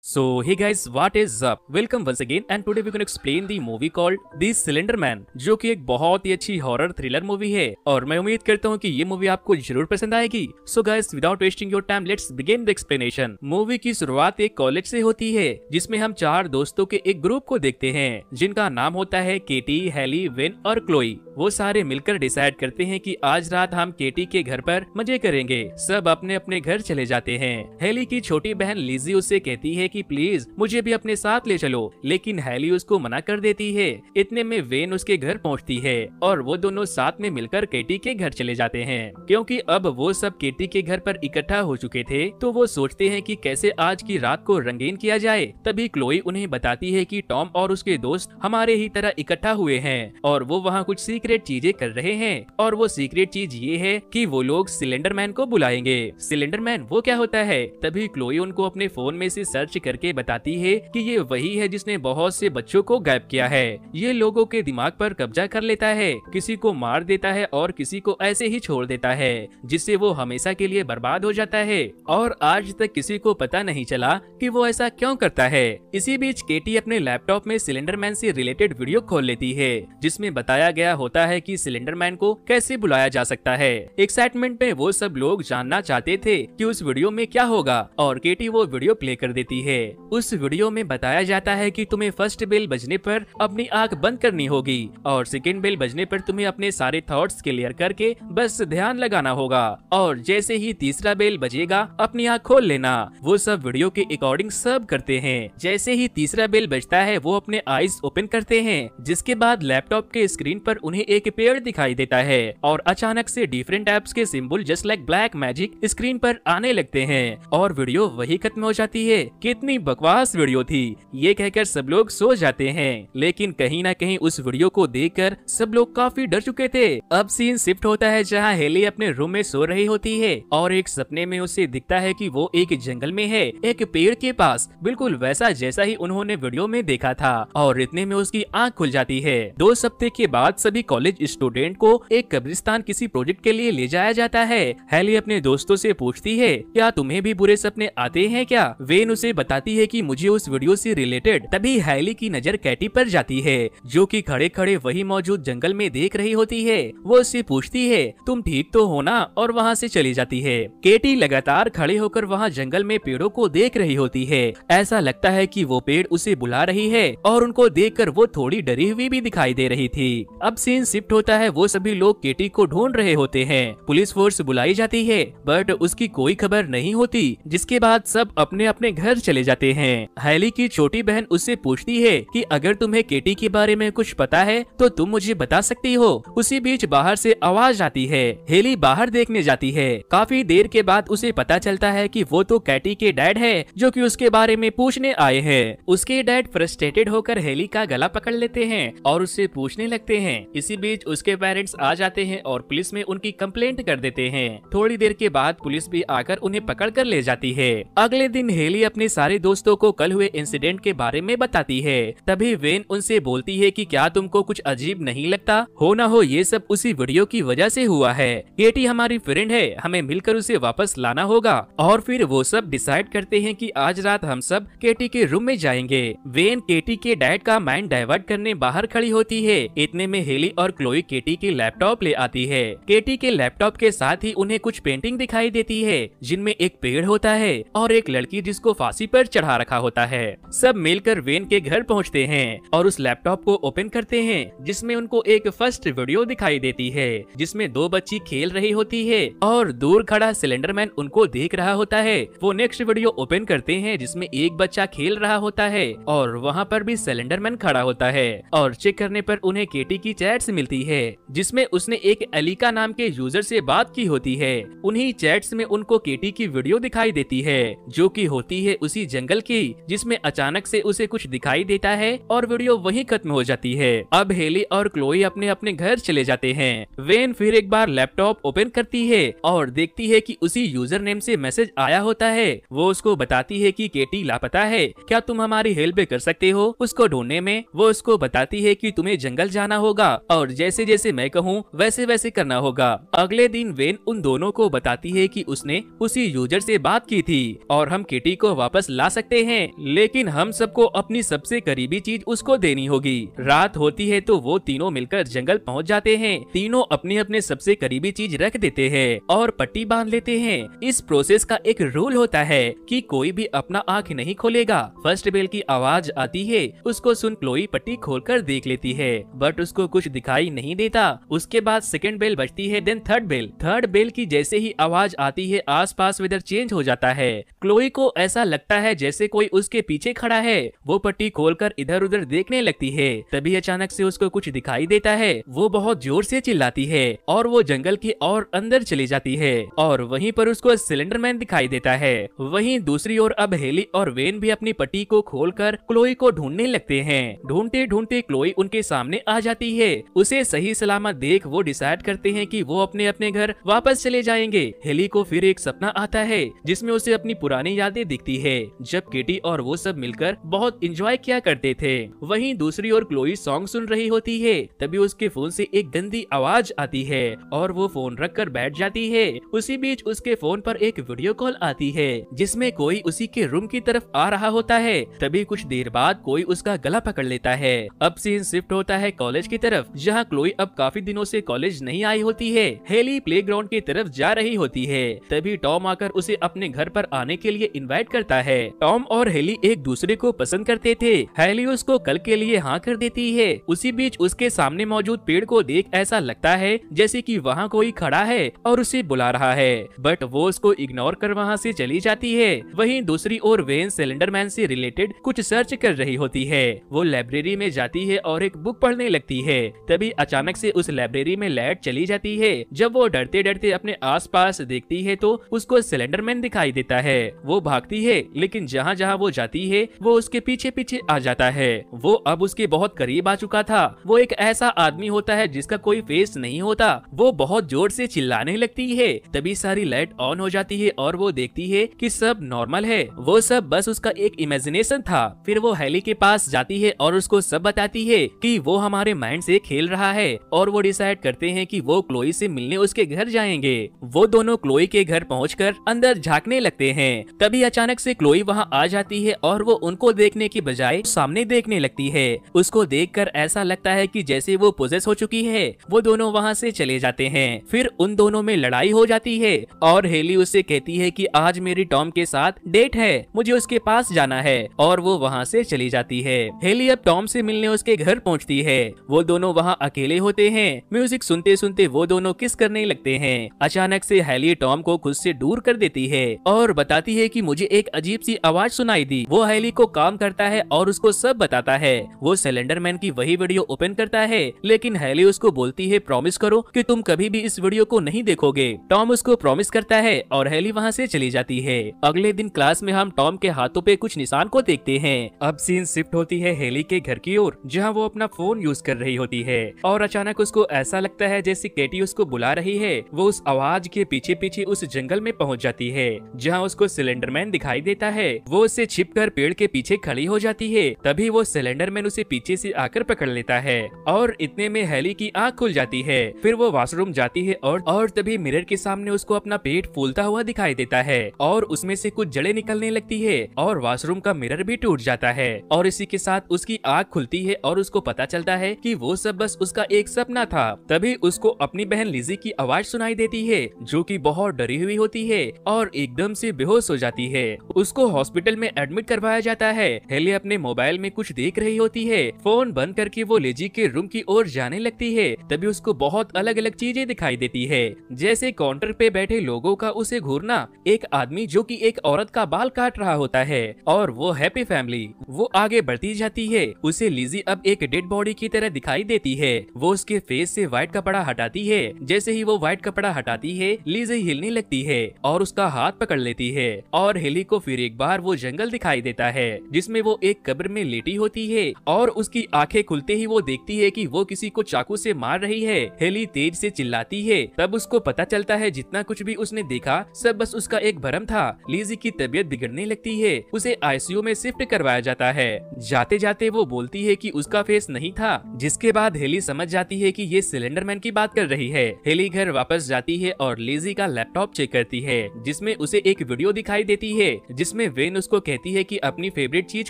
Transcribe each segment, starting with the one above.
So hey guys, what is up? Welcome once again and today we're going to explain the movie called The Slender Man, जो कि एक बहुत ही अच्छी horror thriller movie है और मैं उम्मीद करता हूँ कि ये मूवी आपको जरूर पसंद आएगी। So guys, without wasting your time, let's begin the explanation। Movie की शुरुआत एक कॉलेज से होती है जिसमें हम चार दोस्तों के एक ग्रुप को देखते हैं जिनका नाम होता है केटी, हेली, वेन और क्लोई। वो सारे मिलकर डिसाइड करते हैं कि आज रात हम केटी के घर पर मजे करेंगे। सब अपने अपने घर चले जाते हैं। हेली की छोटी बहन लिजी उससे कहती है कि प्लीज मुझे भी अपने साथ ले चलो, लेकिन हेली उसको मना कर देती है। इतने में वेन उसके घर पहुंचती है और वो दोनों साथ में मिलकर केटी के घर चले जाते हैं। क्योंकि अब वो सब केटी के घर पर इकट्ठा हो चुके थे तो वो सोचते हैं कि कैसे आज की रात को रंगीन किया जाए। तभी क्लोई उन्हें बताती है कि टॉम और उसके दोस्त हमारे ही तरह इकट्ठा हुए हैं और वो वहाँ कुछ सीक्रेट चीजें कर रहे हैं और वो सीक्रेट चीज ये है कि वो लोग सिलेंडर मैन को बुलाएंगे। सिलेंडर मैन वो क्या होता है? तभी क्लोई उनको अपने फोन में से सर्च करके बताती है कि ये वही है जिसने बहुत से बच्चों को गायब किया है। ये लोगों के दिमाग पर कब्जा कर लेता है, किसी को मार देता है और किसी को ऐसे ही छोड़ देता है जिससे वो हमेशा के लिए बर्बाद हो जाता है और आज तक किसी को पता नहीं चला कि वो ऐसा क्यों करता है। इसी बीच केटी अपने लैपटॉप में सिलेंडर मैन से रिलेटेड वीडियो खोल लेती है जिसमें बताया गया होता है कि सिलेंडर मैन को कैसे बुलाया जा सकता है। एक्साइटमेंट में वो सब लोग जानना चाहते थे कि उस वीडियो में क्या होगा और केटी वो वीडियो प्ले कर देती है। उस वीडियो में बताया जाता है कि तुम्हें फर्स्ट बेल बजने पर अपनी आंख बंद करनी होगी और सेकंड बेल बजने पर तुम्हें अपने सारे थॉट्स क्लियर करके बस ध्यान लगाना होगा और जैसे ही तीसरा बेल बजेगा अपनी आंख खोल लेना। वो सब वीडियो के अकॉर्डिंग सब करते हैं। जैसे ही तीसरा बेल बजता है वो अपने आईज ओपन करते हैं जिसके बाद लैपटॉप के स्क्रीन पर उन्हें एक पेड़ दिखाई देता है और अचानक से डिफरेंट एप्स के symbol just like black magic screen पर आने लगते हैं और वीडियो वही खत्म हो जाती है। कितनी बकवास वीडियो थी, ये कहकर सब लोग सो जाते हैं। लेकिन कहीं ना कहीं उस वीडियो को देखकर सब लोग काफी डर चुके थे। अब सीन शिफ्ट होता है जहां हेली अपने रूम में सो रही होती है और एक सपने में उसे दिखता है कि वो एक जंगल में है, एक पेड़ के पास, बिल्कुल वैसा जैसा ही उन्होंने वीडियो में देखा था और इतने में उसकी आंख खुल जाती है। 2 हफ्ते के बाद सभी कॉलेज स्टूडेंट को एक कब्रिस्तान किसी प्रोजेक्ट के लिए ले जाया जाता है। हेली अपने दोस्तों से पूछती है क्या तुम्हें भी बुरे सपने आते हैं क्या? वेन उसे बताती है कि मुझे उस वीडियो से रिलेटेड। तभी हेली की नजर कैटी पर जाती है जो कि खड़े खड़े वही मौजूद जंगल में देख रही होती है। वो उससे पूछती है तुम ठीक तो हो ना, और वहाँ से चली जाती है। केटी लगातार खड़े होकर वहाँ जंगल में पेड़ों को देख रही होती है। ऐसा लगता है कि वो पेड़ उसे बुला रही है और उनको देखकर वो थोड़ी डरी हुई भी दिखाई दे रही थी। अब सीन शिफ्ट होता है, वो सभी लोग केटी को ढूंढ रहे होते हैं। पुलिस फोर्स बुलाई जाती है बट उसकी कोई खबर नहीं होती जिसके बाद सब अपने अपने घर चले जाते हैं। हेली की छोटी बहन उससे पूछती है कि अगर तुम्हें केटी के बारे में कुछ पता है तो तुम मुझे बता सकती हो। उसी बीच बाहर से आवाज आती है। हेली बाहर देखने जाती है। काफी देर के बाद उसे पता चलता है कि वो तो केटी के डैड है जो कि उसके बारे में पूछने आए हैं। उसके डैड फ्रस्ट्रेटेड होकर हेली का गला पकड़ लेते हैं और उससे पूछने लगते हैं। इसी बीच उसके पेरेंट्स आ जाते हैं और पुलिस में उनकी कंप्लेंट कर देते हैं। थोड़ी देर के बाद पुलिस भी आकर उन्हें पकड़ कर ले जाती है। अगले दिन हेली अपने सारे दोस्तों को कल हुए इंसिडेंट के बारे में बताती है। तभी वेन उनसे बोलती है कि क्या तुमको कुछ अजीब नहीं लगता? हो ना हो ये सब उसी वीडियो की वजह से हुआ है। केटी हमारी फ्रेंड है, हमें मिलकर उसे वापस लाना होगा। और फिर वो सब डिसाइड करते हैं कि आज रात हम सब केटी के रूम में जाएंगे। वेन केटी के डैड का माइंड डाइवर्ट करने बाहर खड़ी होती है। इतने में हेली और क्लोई केटी के लैपटॉप ले आती है। केटी के लैपटॉप के साथ ही उन्हें कुछ पेंटिंग दिखाई देती है जिनमें एक पेड़ होता है और एक लड़की जिसको फांसी पर चढ़ा रखा होता है। सब मिलकर वेन के घर पहुंचते हैं और उस लैपटॉप को ओपन करते हैं जिसमें उनको एक फर्स्ट वीडियो दिखाई देती है जिसमें 2 बच्ची खेल रही होती है और दूर खड़ा सिलेंडर मैन उनको देख रहा होता है। वो नेक्स्ट वीडियो ओपन करते हैं जिसमें एक बच्चा खेल रहा होता है और वहाँ पर भी सिलेंडर मैन खड़ा होता है और चेक करने पर उन्हें केटी की चैट्स मिलती है जिसमें उसने एक एलिका नाम के यूजर से बात की होती है। उन्हीं चैट्स में उनको केटी की वीडियो दिखाई देती है जो कि होती है उसी जंगल की जिसमें अचानक से उसे कुछ दिखाई देता है और वीडियो वहीं खत्म हो जाती है। अब हेली और क्लोई अपने अपने घर चले जाते हैं। वेन फिर एक बार लैपटॉप ओपन करती है और देखती है कि उसी यूजर नेम से मैसेज आया होता है। वो उसको बताती है कि केटी लापता है, क्या तुम हमारी हेल्प कर सकते हो उसको ढूंढने में? वो उसको बताती है कि तुम्हें जंगल जाना होगा और जैसे जैसे मैं कहूँ वैसे वैसे करना होगा। अगले दिन वेन उन दोनों को बताती है कि उसने उसी यूजर से बात की थी और हम केटी को वापस ला सकते हैं, लेकिन हम सबको अपनी सबसे करीबी चीज उसको देनी होगी। रात होती है तो वो तीनों मिलकर जंगल पहुंच जाते हैं। तीनों अपने अपने सबसे करीबी चीज रख देते हैं और पट्टी बांध लेते हैं। इस प्रोसेस का एक रूल होता है कि कोई भी अपना आँख नहीं खोलेगा। फर्स्ट बेल की आवाज आती है, उसको सुन क्लोई पट्टी खोलकर देख लेती है, बट उसको कुछ दिखाई नहीं देता। उसके बाद सेकंड बेल बजती है, then third bell. Third bell की जैसे ही आवाज आती है, आसपास वेदर चेंज हो जाता है। क्लोई को ऐसा लगता है जैसे कोई उसके पीछे खड़ा है। वो पट्टी खोलकर इधर उधर देखने लगती है। तभी अचानक से उसको कुछ दिखाई देता है। वो बहुत जोर से चिल्लाती है और वो जंगल के और अंदर चली जाती है और वहीं पर उसको सिलेंडर मैन दिखाई देता है। वहीं दूसरी ओर अब हेली और वेन भी अपनी पट्टी को खोलकर क्लोई को ढूंढने लगते हैं। ढूंढते ढूंढते क्लोई उनके सामने आ जाती है। उसे सही सलामत देख वो डिसाइड करते हैं कि वो अपने अपने घर वापस चले जाएंगे। हेली को फिर एक सपना आता है जिसमें उसे अपनी पुरानी यादें दिखती है, जब केटी और वो सब मिलकर बहुत एंजॉय किया करते थे। वहीं दूसरी ओर क्लोई सॉन्ग सुन रही होती है। तभी उसके फोन से एक गंदी आवाज आती है और वो फोन रखकर बैठ जाती है। उसी बीच उसके फोन पर एक वीडियो कॉल आती है जिसमें कोई उसी के रूम की तरफ आ रहा होता है। तभी कुछ देर बाद कोई उसका गला पकड़ लेता है। अब सीन शिफ्ट होता है कॉलेज की तरफ, जहाँ क्लोई अब काफी दिनों से कॉलेज नहीं आई होती है। हेली प्लेग्राउंड की तरफ जा रही होती है। तभी टॉम आकर उसे अपने घर पर आने के लिए इनवाइट करता है। टॉम और हेली एक दूसरे को पसंद करते थे। हेली उसको कल के लिए हाँ कर देती है। उसी बीच उसके सामने मौजूद पेड़ को देख ऐसा लगता है जैसे कि वहाँ कोई खड़ा है और उसे बुला रहा है, बट वो उसको इग्नोर कर वहाँ से चली जाती है। वहीं दूसरी ओर वेन सिलेंडर मैन से रिलेटेड कुछ सर्च कर रही होती है। वो लाइब्रेरी में जाती है और एक बुक पढ़ने लगती है। तभी अचानक से उस लाइब्रेरी में लाइट चली जाती है। जब वो डरते डरते अपने आसपास देखती है तो उसको सिलेंडर मैन दिखाई देता है। वो भागती है, लेकिन जहाँ जहाँ वो जाती है वो उसके पीछे पीछे आ जाता है। वो अब उसके बहुत करीब आ चुका था। वो एक ऐसा आदमी होता है जिसका कोई फेस नहीं होता। वो बहुत जोर से चिल्लाने लगती है। तभी सारी लाइट ऑन हो जाती है और वो देखती है कि सब नॉर्मल है। वो सब बस उसका एक इमेजिनेशन था। फिर वो हेली के पास जाती है और उसको सब बताती है कि वो हमारे माइंड से खेल रहा है और वो डिसाइड करते हैं कि वो क्लोई से मिलने उसके घर जाएंगे। वो दोनों क्लोई के घर पहुंचकर अंदर झांकने लगते हैं। तभी अचानक से क्लोई वहां आ जाती है और वो उनको देखने की बजाय सामने देखने लगती है। उसको देखकर ऐसा लगता है कि जैसे वो पोजेस हो चुकी है। वो दोनों वहां से चले जाते हैं। फिर उन दोनों में लड़ाई हो जाती है और हेली उससे कहती है कि आज मेरी टॉम के साथ डेट है, मुझे उसके पास जाना है, और वो वहाँ से चली जाती है। हेली अब टॉम से मिलने उसके घर पहुँचती है। वो दोनों वहाँ अकेले होते हैं। म्यूजिक सुनते सुनते वो दोनों किस करने लगते हैं। अचानक से हेली टॉम को खुद से दूर कर देती है और बताती है कि मुझे एक अजीब सी आवाज सुनाई दी। वो हेली को काम करता है और उसको सब बताता है। वो सिलेंडर मैन की वही वीडियो ओपन करता है, लेकिन हेली उसको बोलती है प्रॉमिस करो कि तुम कभी भी इस वीडियो को नहीं देखोगे। टॉम उसको प्रॉमिस करता है और हेली वहाँ से चली जाती है। अगले दिन क्लास में हम टॉम के हाथों पे कुछ निशान को देखते हैं। अब सीन शिफ्ट होती है हेली के घर की ओर, जहाँ वो अपना फोन यूज कर रही होती है और अचानक उसको ऐसा लगता है जैसे केटी उसको बुला रही है। वो उस आवाज के पीछे पीछे उस जंगल में पहुंच जाती है, जहाँ उसको सिलेंडर मैन दिखाई देता है। वो उससे छिपकर पेड़ के पीछे खड़ी हो जाती है। तभी वो सिलेंडर मैन उसे पीछे से आकर पकड़ लेता है और इतने में हेली की आँख खुल जाती है। फिर वो वॉशरूम जाती है और तभी मिरर के सामने उसको अपना पेट फूलता हुआ दिखाई देता है और उसमें से कुछ जड़ें निकलने लगती है और वॉशरूम का मिरर भी टूट जाता है और इसी के साथ उसकी आँख खुलती है और उसको पता चलता है कि वो सब बस उसका एक सपना था। तभी उसको अपनी बहन लिजी की आवाज सुनाई देती है, जो कि बहुत डरी हुई होती है और एकदम से बेहोश हो जाती है। उसको हॉस्पिटल में एडमिट करवाया जाता है। हेली अपने मोबाइल में कुछ देख रही होती है। फोन बंद करके वो लिजी के रूम की ओर जाने लगती है। तभी उसको बहुत अलग अलग चीजें दिखाई देती है, जैसे काउंटर पे बैठे लोगों का उसे घूरना, एक आदमी जो कि एक औरत का बाल काट रहा होता है और वो हैप्पी फैमिली। वो आगे बढ़ती जाती है। उसे लिजी अब एक डेड बॉडी की तरह दिखाई देती है। वो उसके फेस से व्हाइट कपड़ा हटाती है। जैसे ही वो व्हाइट कपड़ा हटाती है, लिजी हिलने लगती है और उसका हाथ पकड़ लेती है और हेली को फिर एक बार वो जंगल दिखाई देता है, जिसमें वो एक कब्र में लेटी होती है और उसकी आंखें खुलते ही वो देखती है कि वो किसी को चाकू से मार रही है। हेली तेज से चिल्लाती है। तब उसको पता चलता है जितना कुछ भी उसने देखा सब बस उसका एक भ्रम था। लिजी की तबीयत बिगड़ने लगती है। उसे आईसीयू में शिफ्ट करवाया जाता है। जाते जाते वो बोलती है कि उसका फेस नहीं था, जिसके बाद हेली समझ जाती है कि ये सिलेंडर मैन की बात कर रही है। हेली घर वापस जाती है और लिजी का लैपटॉप चेक करती है, जिसमें उसे एक वीडियो दिखाई देती है जिसमें जिसमें वेन उसको कहती है कि अपनी फेवरेट चीज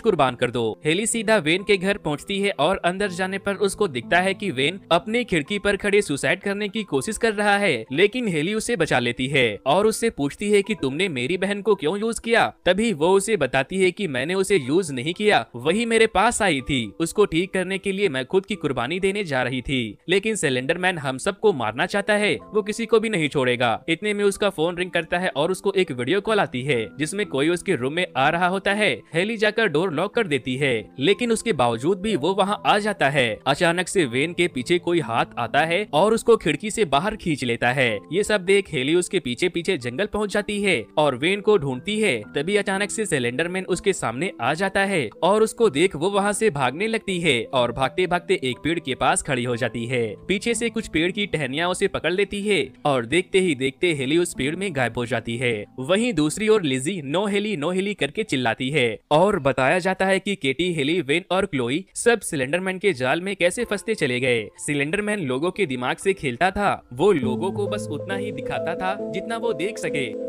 कुर्बान कर दो। हेली सीधा वेन के घर पहुंचती है और अंदर जाने पर उसको दिखता है कि वेन अपनी खिड़की पर खड़े सुसाइड करने की कोशिश कर रहा है, लेकिन हेली उसे बचा लेती है और उससे पूछती है कि तुमने मेरी बहन को क्यों यूज किया। तभी वो उसे बताती है कि मैंने उसे यूज नहीं किया, वही मेरे पास आई थी। उसको ठीक करने के लिए मैं खुद की कुर्बानी देने जा रही थी, लेकिन सिलेंडर मैन हम सबको मारना चाहता है, वो किसी को भी नहीं छोड़ेगा। इतने में उसका फोन रिंग करता है और उसको एक वीडियो कॉल आती है जिसमें कोई उसके रूम में आ रहा होता है। हेली जाकर डोर लॉक कर देती है, लेकिन उसके बावजूद भी वो वहाँ आ जाता है। अचानक से वेन के पीछे कोई हाथ आता है और उसको खिड़की से बाहर खींच लेता है। ये सब देख हेली उसके पीछे पीछे जंगल पहुंच जाती है और वेन को ढूंढती है। तभी अचानक से सिलेंडर मैन उसके सामने आ जाता है और उसको देख वो वहाँ से भागने लगती है और भागते भागते एक पेड़ के पास खड़ी हो जाती है। पीछे से कुछ पेड़ की टहनियां उसे पकड़ लेती है और देखते ही देखते हेली उस पेड़ में गायब हो जाती है। वहीं दूसरी ओर लिजी नो हेली करके चिल्लाती है और बताया जाता है कि केटी, हेली, वेन और क्लोई सब सिलेंडर मैन के जाल में कैसे फंसते चले गए। सिलेंडर मैन लोगों के दिमाग से खेलता था, वो लोगों को बस उतना ही दिखाता था जितना वो देख सके।